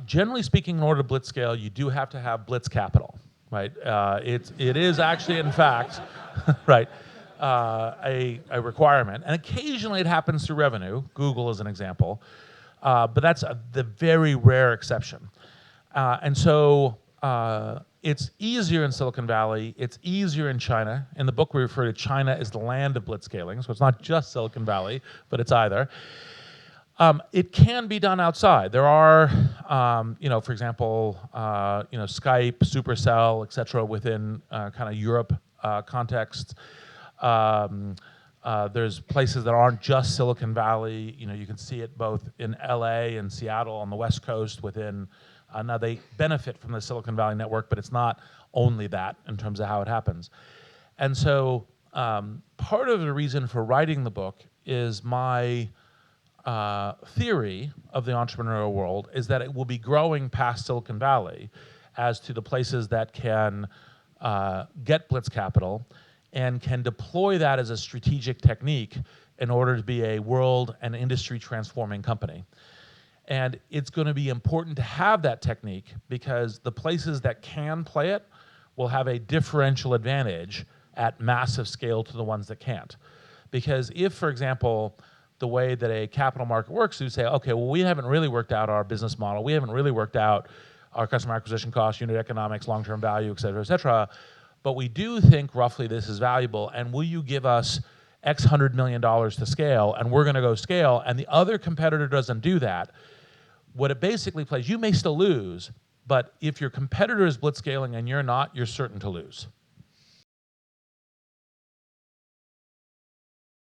Generally speaking, in order to blitzscale, you do have to have blitz capital, right? It is actually, in fact, right, a requirement. And occasionally it happens through revenue. Google is an example. But that's the very rare exception. And so it's easier in Silicon Valley. It's easier in China. In the book, we refer to China as the land of blitzscaling. So it's not just Silicon Valley, but it's either. It can be done outside. There are, for example, Skype, Supercell, et cetera, within kind of Europe context. There's places that aren't just Silicon Valley. You can see it both in LA and Seattle on the West Coast within, now they benefit from the Silicon Valley network, but it's not only that in terms of how it happens. And so part of the reason for writing the book is my theory of the entrepreneurial world is that it will be growing past Silicon Valley as to the places that can get blitz capital and can deploy that as a strategic technique in order to be a world and industry transforming company. And it's going to be important to have that technique because the places that can play it will have a differential advantage at massive scale to the ones that can't. Because if, for example, the way that a capital market works, you say, okay, well, we haven't really worked out our business model. We haven't really worked out our customer acquisition costs, unit economics, long-term value, et cetera, but we do think roughly this is valuable, and will you give us X $100 million to scale, and we're gonna go scale, and the other competitor doesn't do that. What it basically plays, you may still lose, but if your competitor is blitzscaling and you're not, you're certain to lose.